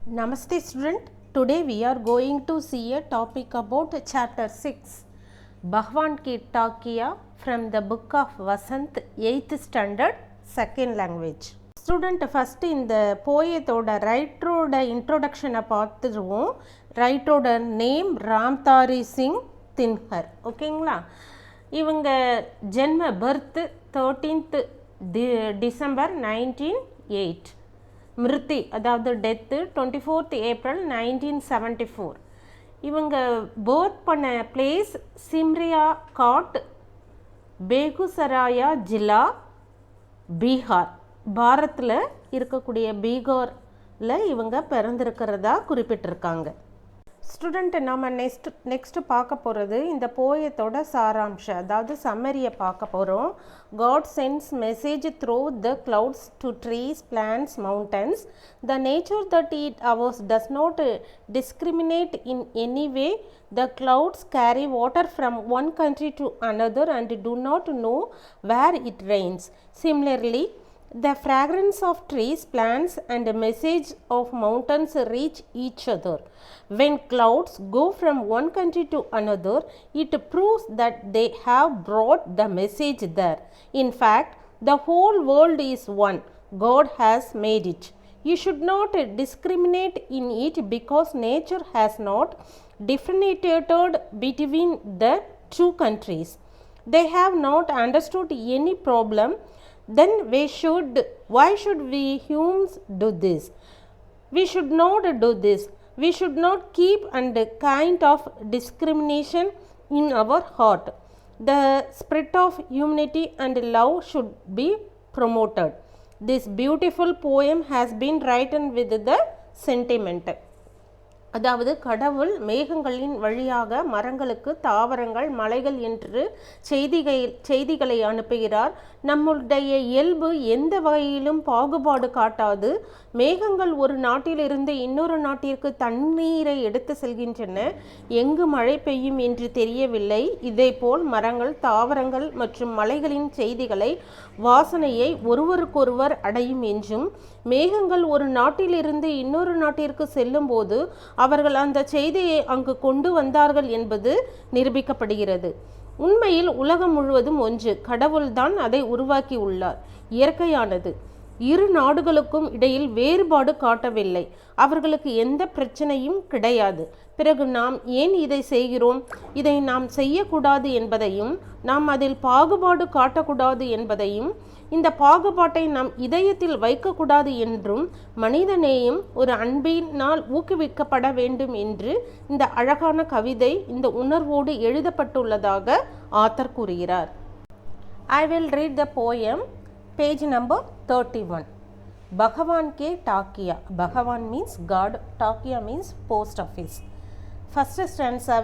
Namaste student. Today we are going to see a topic about chapter 6 Bhagwan Ki Takiya from the book of Vasant 8th standard second language. Student first இந்த போயத்தோட ரைட்டரோட இன்ட்ரோடக்ஷனை பார்த்துருவோம். ரைட்டரோட name Ramdhari Singh தின்ஹர். ஓகேங்களா? இவங்க ஜென்ம birth 13th December 1908. மிருத்தி அதாவது death 24th April 1974. இவங்க போர்த் பண்ண place சிம்ரியா God, பேகுசராயா ஜில்லா, பீகார். பாரத்தில் இருக்கக்கூடிய பீகாரில் இவங்க பிறந்திருக்கிறதா குறிப்பிட்டிருக்காங்க. ஸ்டூடெண்ட் நம்ம நெக்ஸ்ட் பார்க்க போகிறது இந்த போயத்தோட சாராம்சம், அதாவது சம்மரியை பார்க்க போகிறோம். God sends message through the clouds to trees, plants, mountains. The nature that it ours does not discriminate in any way. The clouds carry water from one country to another and do not know where it rains. Similarly, the fragrance of trees, plants, and the message of mountains reach each other. When clouds go from one country to another, it proves that they have brought the message there. In fact, the whole world is one. God has made it. You should not discriminate in it because nature has not differentiated between the two countries. They have not understood any problem. Then why should we humans do this? We should not do this. We should not keep and kind of discrimination in our heart. The spirit of humanity and love should be promoted. This beautiful poem has been written with the sentiment. அதாவது கடவுள் மேகங்களின் வழியாக மரங்களுக்கு, தாவரங்கள், மலைகள் என்று செய்திகளை அனுப்புகிறார். நம்முடைய இயல்பு எந்த வகையிலும் பாகுபாடு காட்டாது. மேகங்கள் ஒரு நாட்டிலிருந்து இன்னொரு நாட்டிற்கு தண்ணீரை எடுத்து செல்கின்றன. எங்கு மழை பெய்யும் என்று தெரியவில்லை. இதேபோல் மரங்கள், தாவரங்கள் மற்றும் மலைகளின் செய்திகளை, வாசனையை ஒருவருக்கொருவர் அடையும் என்றும், மேகங்கள் ஒரு நாட்டிலிருந்து இன்னொரு நாட்டிற்கு செல்லும் போது அவர்கள் அந்த செய்தியை அங்கு கொண்டு வந்தார்கள் என்பது நிரூபிக்கப்படுகிறது. உண்மையில் உலகம் முழுவதும் ஒன்று. கடவுள்தான் அதை உருவாக்கி உள்ளார். இயற்கையானது. இரு நாடுகளுக்கும் இடையில் வேறுபாடு காட்டவில்லை. அவர்களுக்கு எந்த பிரச்சனையும் கிடையாது. பிறகு நாம் ஏன் இதை செய்கிறோம்? இதை நாம் செய்யக்கூடாது என்பதையும், நாம் அதில் பாகுபாடு காட்டக்கூடாது என்பதையும், இந்த பாகுபாட்டை நாம் இதயத்தில் வைக்கக்கூடாது என்றும், மனிதநேயம் ஒரு அன்பினால் ஊக்குவிக்கப்பட வேண்டும் என்று இந்த அழகான கவிதை இந்த உணர்வோடு எழுதப்பட்டுள்ளதாக ஆத்தர் கூறுகிறார். I will read the poem, page number 31. Bhagwan Ki Takiya. Bhagwan means God, Takiya means post office. First stanza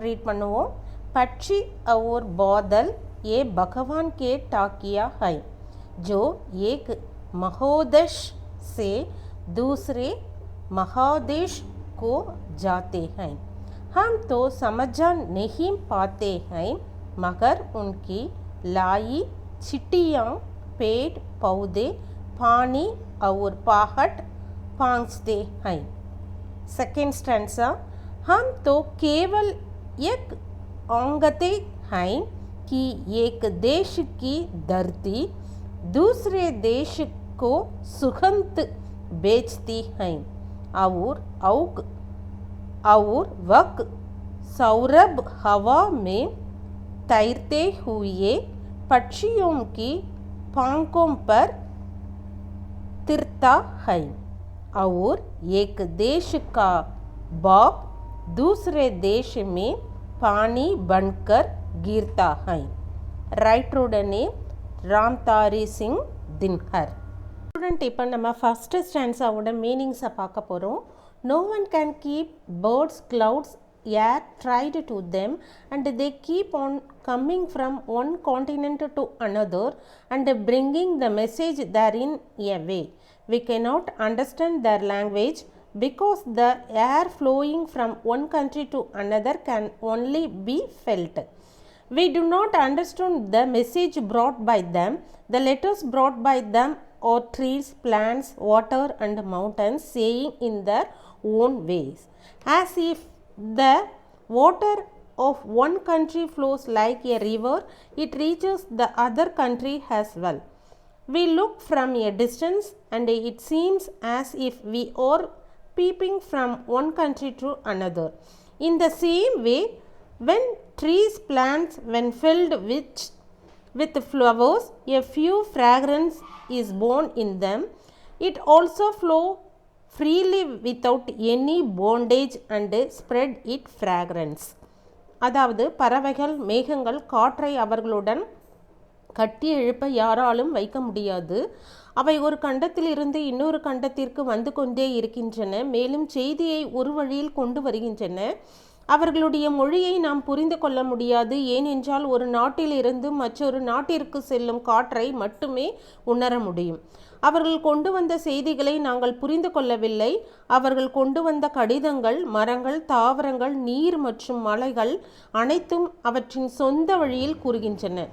read பண்ணுவோம். பட்சி और बादल ये भगवान के टाकिया है जो एक महोदेश से दूसरे महादेश को जाते हैं. हम तो समझ नहीं पाते हैं मगर उनकी लाई चिट्टियाँ, पेड़ पौधे, पानी और पहाड़ पांचते हैं. Second stanza. हम तो केवल एक आंगते हैं कि एक देश की धरती दूसरे देश को सुगंध बेचती हैं और वक सौरभ हवा में तैरते हुए पक्षियों की पंखों पर तिरता है और एक देश का बाप दूसरे देश में पानी बनकर गिरता है. ரைட்டரோட நேம் ராம்தாரி சிங் தின்ஹர். ஸ்டூடெண்ட் இப்போ நம்ம ஃபஸ்ட்டு ஸ்டான்ஸாவோட மீனிங்ஸை பார்க்க போகிறோம். No one can keep birds, clouds, air tied to them and they keep on coming from one continent to another and bringing the message therein a way. We cannot understand their language because the air flowing from one country to another can only be felt. We do not understand the message brought by them, the letters brought by them or trees, plants, water and mountains, saying in their own ways, as if the water of one country flows like a river, it reaches the other country as well. We look from a distance and it seems as if we are peeping from one country to another. In the same way, when trees, plants, when filled with flowers, a few fragrance is born in them. It also flow freely without any bondage and spread its fragrance. அதாவது பறவைகள், மேகங்கள் காற்றை அவர்களுடன் கட்டி எழுப்ப யாராலும் வைக்க முடியாது. அவை ஒரு கண்டத்திலிருந்து இன்னொரு கண்டத்திற்கு வந்து கொண்டே இருக்கின்றன. மேலும் செய்தியை ஒரு வழியில் கொண்டு வருகின்றன. அவர்களுடைய மொழியை நாம் புரிந்து கொள்ள முடியாது. ஏனென்றால் ஒரு நாட்டிலிருந்து மற்றொரு நாட்டிற்கு செல்லும் காற்றை மட்டுமே உணர முடியும். அவர்கள் கொண்டு வந்த செய்திகளை நாங்கள் புரிந்து கொள்ளவில்லை. அவர்கள் கொண்டு வந்த கடிதங்கள், மரங்கள், தாவரங்கள், நீர் மற்றும் மலைகள் அனைத்தும் அவற்றின் சொந்த வழியில் கூறுகின்றன.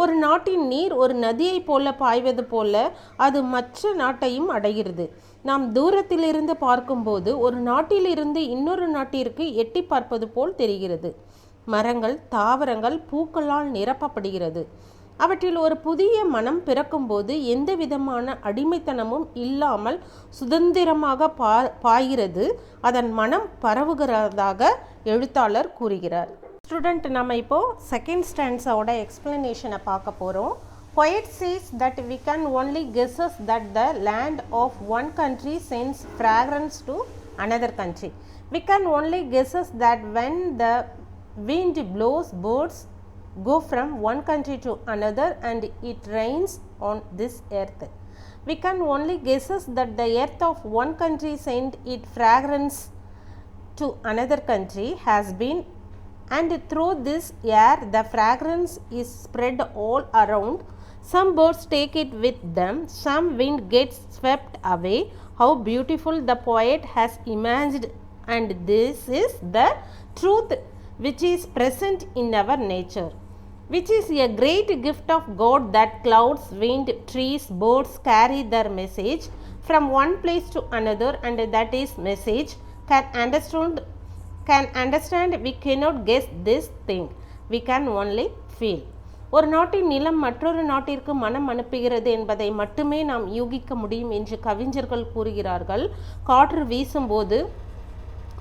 ஒரு நாட்டின் நீர் ஒரு நதியைப் போல பாய்வது போல அது மற்ற நாட்டையும் அடைகிறது. நாம் தூரத்திலிருந்து பார்க்கும்போது ஒரு நாட்டிலிருந்து இன்னொரு நாட்டிற்கு எட்டி பார்ப்பது போல் தெரிகிறது. மரங்கள், தாவரங்கள் பூக்களால் நிரப்பப்படுகிறது. அவற்றில் ஒரு புதிய மனம் பிறக்கும்போது எந்த விதமான அடிமைத்தனமும் இல்லாமல் சுதந்திரமாக பாய்கிறது. அதன் மனம் பரவுகிறதாக எழுத்தாளர் கூறுகிறார். ஸ்டூடெண்ட், நம்ம இப்போது செகண்ட் ஸ்டான்ஸாவோட எக்ஸ்பிளனேஷனை பார்க்க போகிறோம். Poet says that we can only guesses that the land of one country sends fragrance to another country. We can only guesses that when the wind blows, birds go from one country to another and it rains on this earth. We can only guesses that the earth of one country send its fragrance to another country has been, and through this air the fragrance is spread all around. Some birds take it with them, some wind gets swept away. How beautiful the poet has imagined, and this is the truth which is present in our nature, which is a great gift of God, that clouds, wind, trees, birds carry their message from one place to another, and that is message can understand. We cannot guess this thing, we can only feel. ஒரு நாட்டின் நிலம் மற்றொரு நாட்டிற்கு மனம் அனுப்புகிறது என்பதை மட்டுமே நாம் யூகிக்க முடியும் என்று கவிஞர்கள் கூறுகிறார்கள். காற்று வீசும்போது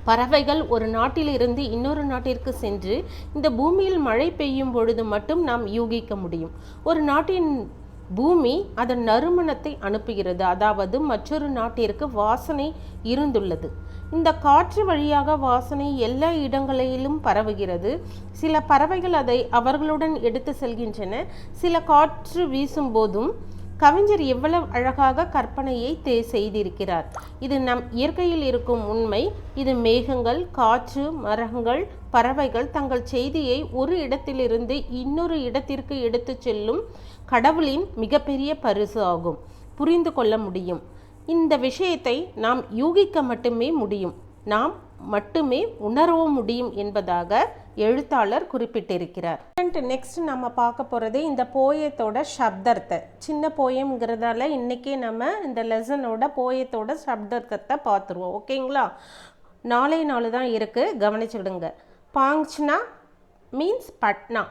பறவைகள் ஒரு நாட்டிலிருந்து இன்னொரு நாட்டிற்கு சென்று இந்த பூமியில் மழை பெய்யும் பொழுது மட்டும் நாம் யூகிக்க முடியும். ஒரு நாட்டின் பூமி அதன் நறுமணத்தை அனுப்புகிறது, அதாவது மற்றொரு நாட்டிற்கு வாசனை இருந்துள்ளது. இந்த காற்று வழியாக வாசனை எல்லா இடங்களிலும் பரவுகிறது. சில பறவைகள் அதை அவர்களுடன் எடுத்து செல்கின்றன. சில காற்று வீசும் போதும் கவிஞர் எவ்வளவு அழகாக கற்பனையை செய்திருக்கிறார். இது நம் இயற்கையில் இருக்கும் உண்மை. இது மேகங்கள், காற்று, மரங்கள், பறவைகள் தங்கள் செய்தியை ஒரு இடத்திலிருந்து இன்னொரு இடத்திற்கு எடுத்து செல்லும் கடவுளின் மிகப்பெரிய பரிசு ஆகும். புரிந்து கொள்ள முடியும். இந்த விஷயத்தை நாம் யூகிக்க மட்டுமே முடியும், நாம் மட்டுமே உணரவும் முடியும் என்பதாக எழுத்தாளர் குறிப்பிட்டிருக்கிறார். நெக்ஸ்ட் நம்ம பார்க்க போகிறது இந்த போயத்தோட சப்தார்த்தத்தை. சின்ன போயம்ங்கிறதால இன்றைக்கி நம்ம இந்த லெசனோட போயத்தோட சப்தார்த்தத்தை பார்த்துருவோம். ஓகேங்களா? 4 தான் இருக்குது, கவனிச்சுடுங்க. பாங்ச்னா மீன்ஸ் பட்னா,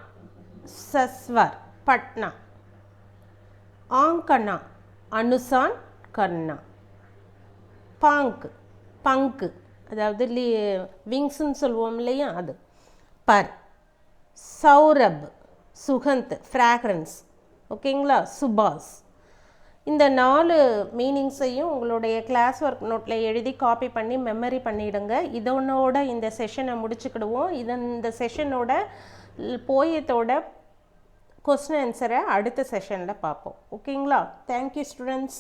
சஸ்வர் பட்னா, ஆங்கனா அனுசான் கண்ணா, பங்கு அதாவது விங்ஸ்ன்னு சொல்லுவோம் இல்லையா, அது. Per, Saurabh Sukanth fragrance. ஓகேங்களா? சுபாஸ். இந்த 4 மீனிங்ஸையும் உங்களுடைய கிளாஸ் ஒர்க் நோட்டில் எழுதி காப்பி பண்ணி மெமரி பண்ணிவிடுங்க. இதனோட இந்த செஷனை முடிச்சுக்கிடுவோம். இந்த செஷனோட போயத்தோட கொஸ்டின் ஆன்சரை அடுத்த செஷனில் பார்ப்போம். ஓகேங்களா? Thank you students.